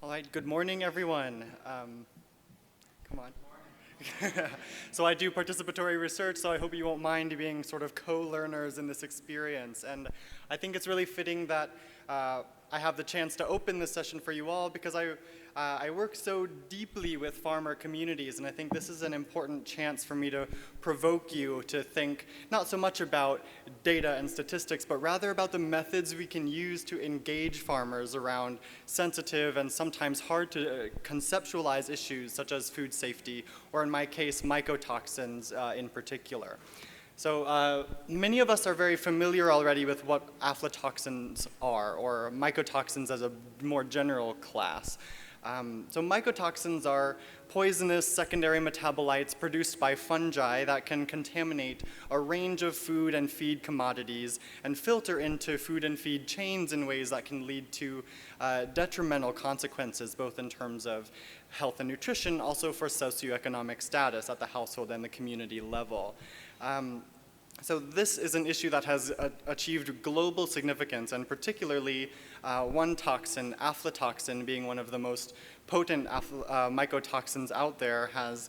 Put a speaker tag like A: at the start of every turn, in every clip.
A: All right, good morning, everyone. Come on. So I do participatory research, so I hope you won't mind being sort of co-learners in this experience. And I think it's really fitting that I have the chance to open this session for you all because I work so deeply with farmer communities, and I think this is an important chance for me to provoke you to think not so much about data and statistics, but rather about the methods we can use to engage farmers around sensitive and sometimes hard to conceptualize issues such as food safety, or in my case, mycotoxins in particular. So many of us are very familiar already with what aflatoxins are, or mycotoxins as a more general class. So mycotoxins are poisonous secondary metabolites produced by fungi that can contaminate a range of food and feed commodities and filter into food and feed chains in ways that can lead to detrimental consequences, both in terms of health and nutrition, also for socioeconomic status at the household and the community level. So this is an issue that has achieved global significance, and particularly one toxin, aflatoxin, being one of the most potent mycotoxins out there, has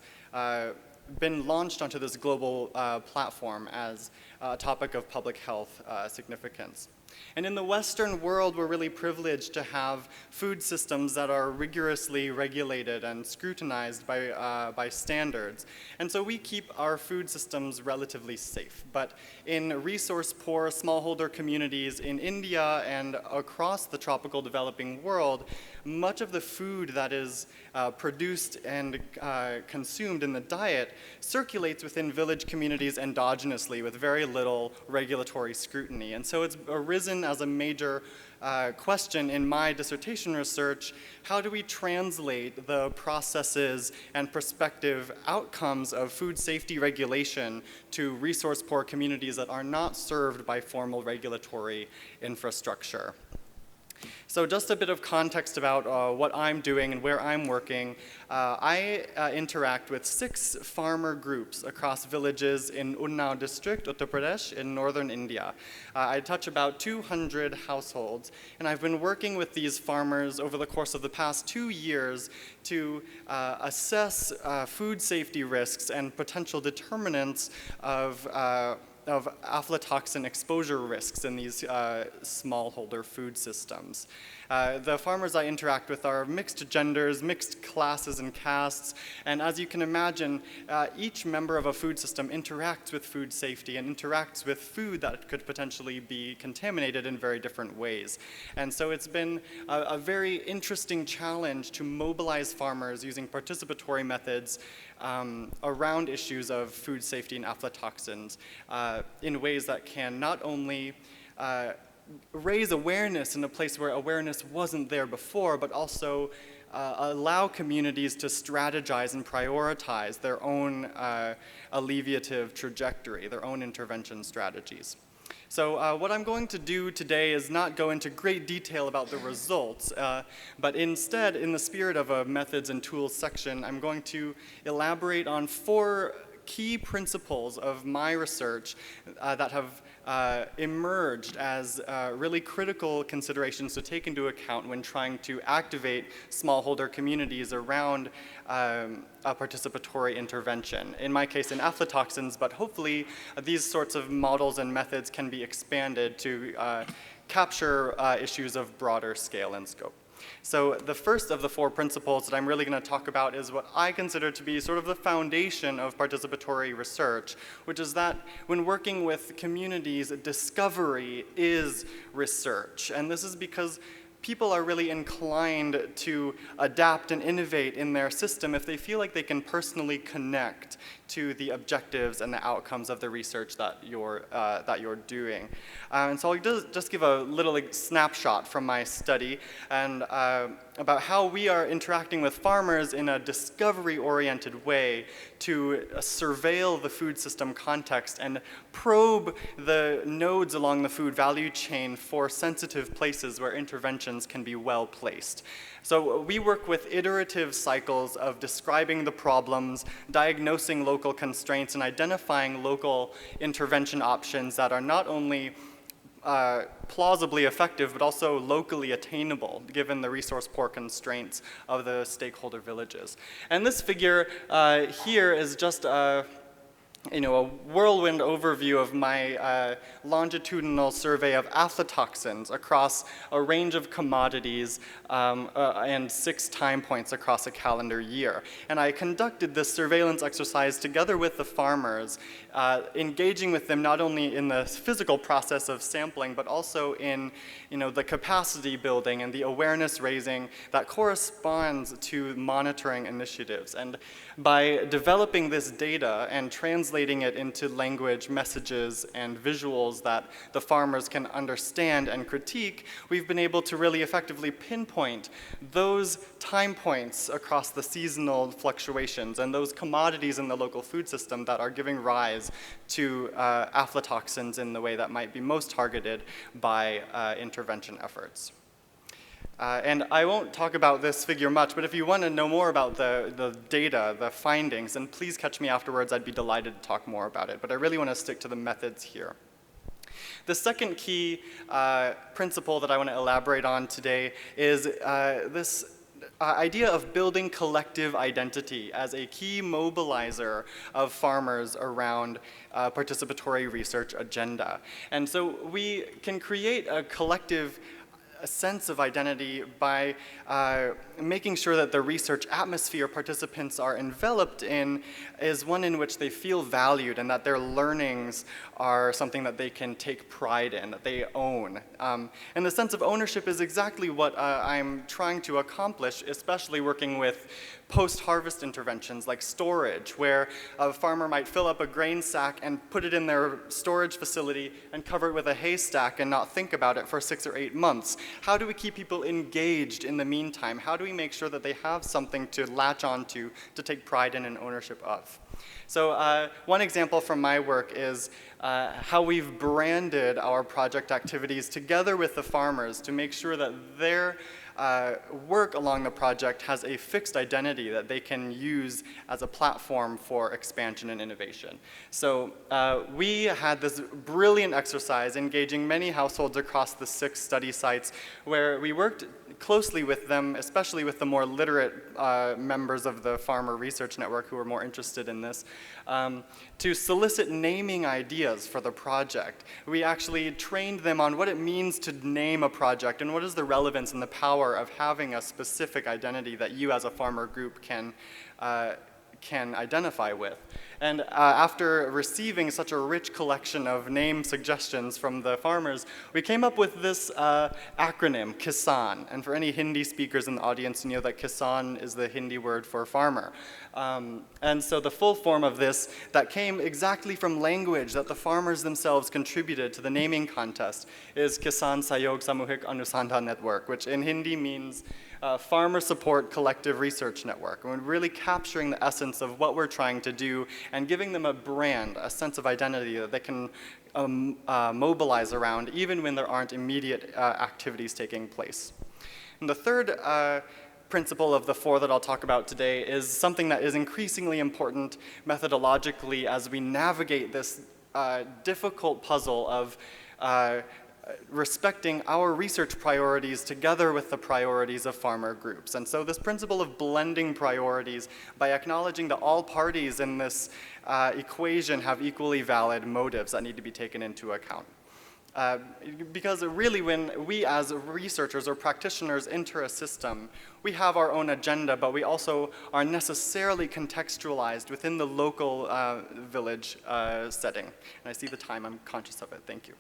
A: been launched onto this global platform as a topic of public health significance. And in the Western world, we're really privileged to have food systems that are rigorously regulated and scrutinized by standards. And so we keep our food systems relatively safe. But in resource-poor smallholder communities in India and across the tropical developing world, much of the food that is produced and consumed in the diet circulates within village communities endogenously with very little regulatory scrutiny. And so it's arisen as a major question in my dissertation research: how do we translate the processes and prospective outcomes of food safety regulation to resource-poor communities that are not served by formal regulatory infrastructure? So just a bit of context about what I'm doing and where I'm working. I interact with 6 farmer groups across villages in Unnao district, Uttar Pradesh, in northern India. I touch about 200 households, and I've been working with these farmers over the course of the past 2 years to assess food safety risks and potential determinants of aflatoxin exposure risks in these smallholder food systems. The farmers I interact with are mixed genders, mixed classes and castes, and as you can imagine, each member of a food system interacts with food safety and interacts with food that could potentially be contaminated in very different ways. And so it's been a very interesting challenge to mobilize farmers using participatory methods around issues of food safety and aflatoxins in ways that can not only raise awareness in a place where awareness wasn't there before, but also allow communities to strategize and prioritize their own alleviative trajectory, their own intervention strategies. So what I'm going to do today is not go into great detail about the results, but instead, in the spirit of a methods and tools section, I'm going to elaborate on 4 key principles of my research that have emerged as really critical considerations to take into account when trying to activate smallholder communities around a participatory intervention. In my case, in aflatoxins, but hopefully these sorts of models and methods can be expanded to capture issues of broader scale and scope. So the first of the 4 principles that I'm really going to talk about is what I consider to be sort of the foundation of participatory research, which is that when working with communities, discovery is research. And this is because people are really inclined to adapt and innovate in their system if they feel like they can personally connect to the objectives and the outcomes of the research that you're doing. And so I'll just give a little snapshot from my study and about how we are interacting with farmers in a discovery-oriented way to surveil the food system context and probe the nodes along the food value chain for sensitive places where interventions can be well placed. So we work with iterative cycles of describing the problems, diagnosing local constraints, and identifying local intervention options that are not only plausibly effective, but also locally attainable, given the resource poor constraints of the stakeholder villages. And this figure here is just a whirlwind overview of my longitudinal survey of aflatoxins across a range of commodities and 6 time points across a calendar year. And I conducted this surveillance exercise together with the farmers, engaging with them not only in the physical process of sampling, but also in the capacity building and the awareness raising that corresponds to monitoring initiatives. And by developing this data and translating it into language, messages, and visuals that the farmers can understand and critique, we've been able to really effectively pinpoint those time points across the seasonal fluctuations and those commodities in the local food system that are giving rise to aflatoxins in the way that might be most targeted by intervention efforts. And I won't talk about this figure much, but if you want to know more about the data, the findings, then please catch me afterwards. I'd be delighted to talk more about it. But I really want to stick to the methods here. The second key principle that I want to elaborate on today is this idea of building collective identity as a key mobilizer of farmers around participatory research agenda. And so we can create a collective sense of identity by making sure that the research atmosphere participants are enveloped in is one in which they feel valued and that their learnings are something that they can take pride in, that they own. And the sense of ownership is exactly what I'm trying to accomplish, especially working with post-harvest interventions like storage, where a farmer might fill up a grain sack and put it in their storage facility and cover it with a haystack and not think about it for 6 or 8 months. How do we keep people engaged in the meantime? How do we make sure that they have something to latch onto, to take pride in and ownership of? So one example from my work is how we've branded our project activities together with the farmers to make sure that their work along the project has a fixed identity that they can use as a platform for expansion and innovation. So we had this brilliant exercise engaging many households across the 6 study sites where we worked closely with them, especially with the more literate members of the Farmer Research Network who were more interested in this, to solicit naming ideas for the project. We actually trained them on what it means to name a project and what is the relevance and the power of having a specific identity that you as a farmer group can identify with. And after receiving such a rich collection of name suggestions from the farmers, we came up with this acronym, Kisan. And for any Hindi speakers in the audience, you know that Kisan is the Hindi word for farmer. And so the full form of this that came exactly from language that the farmers themselves contributed to the naming contest is Kisan Sahayog Samuhik Anusandhan Network, which in Hindi means Farmer Support Collective Research Network. And we're really capturing the essence of what we're trying to do and giving them a brand, a sense of identity that they can mobilize around even when there aren't immediate activities taking place. And the third principle of the 4 that I'll talk about today is something that is increasingly important methodologically as we navigate this difficult puzzle of respecting our research priorities together with the priorities of farmer groups. And so this principle of blending priorities by acknowledging that all parties in this equation have equally valid motives that need to be taken into account. Because really when we as researchers or practitioners enter a system, we have our own agenda, but we also are necessarily contextualized within the local village setting. And I see the time, I'm conscious of it, thank you.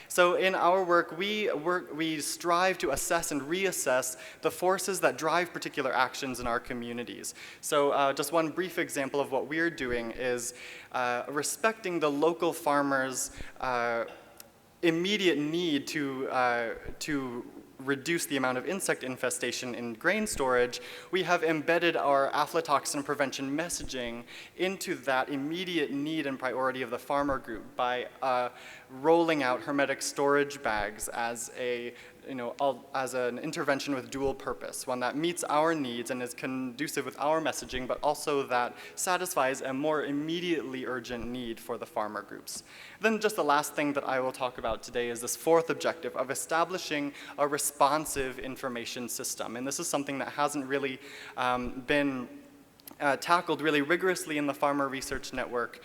A: So in our work, we strive to assess and reassess the forces that drive particular actions in our communities. So just one brief example of what we're doing is respecting the local farmers' immediate need to reduce the amount of insect infestation in grain storage. We have embedded our aflatoxin prevention messaging into that immediate need and priority of the farmer group by rolling out hermetic storage bags as a as an intervention with dual purpose, one that meets our needs and is conducive with our messaging, but also that satisfies a more immediately urgent need for the farmer groups. Then just the last thing that I will talk about today is this fourth objective of establishing a responsive information system. And this is something that hasn't really been tackled really rigorously in the Farmer Research Network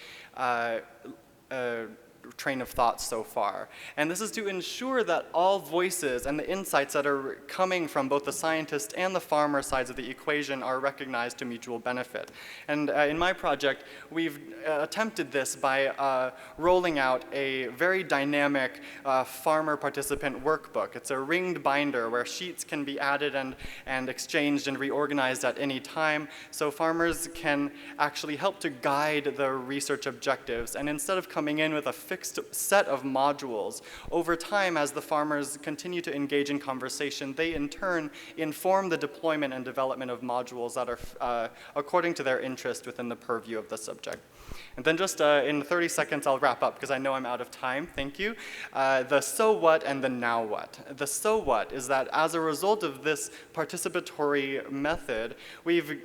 A: train of thought so far. And this is to ensure that all voices and the insights that are coming from both the scientist and the farmer sides of the equation are recognized to mutual benefit. And in my project, we've attempted this by rolling out a very dynamic farmer participant workbook. It's a ringed binder where sheets can be added and exchanged and reorganized at any time, so farmers can actually help to guide the research objectives. And instead of coming in with a fixed set of modules, over time, as the farmers continue to engage in conversation, they in turn inform the deployment and development of modules that are according to their interest within the purview of the subject. And then just in 30 seconds, I'll wrap up because I know I'm out of time. Thank you. The so what and the now what. The so what is that as a result of this participatory method, we've,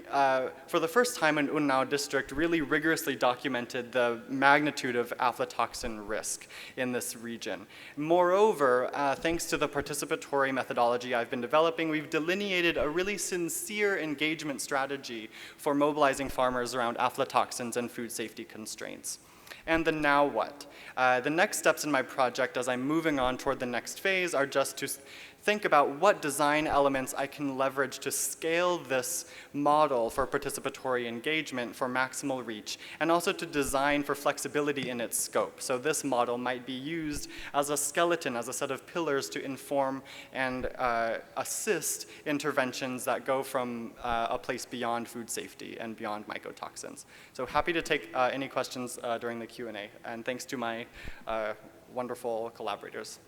A: for the first time in Unnao district, really rigorously documented the magnitude of aflatoxin risk in this region. Moreover, thanks to the participatory methodology I've been developing, we've delineated a really sincere engagement strategy for mobilizing farmers around aflatoxins and food safety constraints. And the now what? The next steps in my project as I'm moving on toward the next phase are just to think about what design elements I can leverage to scale this model for participatory engagement for maximal reach, and also to design for flexibility in its scope. So this model might be used as a skeleton, as a set of pillars to inform and assist interventions that go from a place beyond food safety and beyond mycotoxins. So happy to take any questions during the Q&A, and thanks to my wonderful collaborators.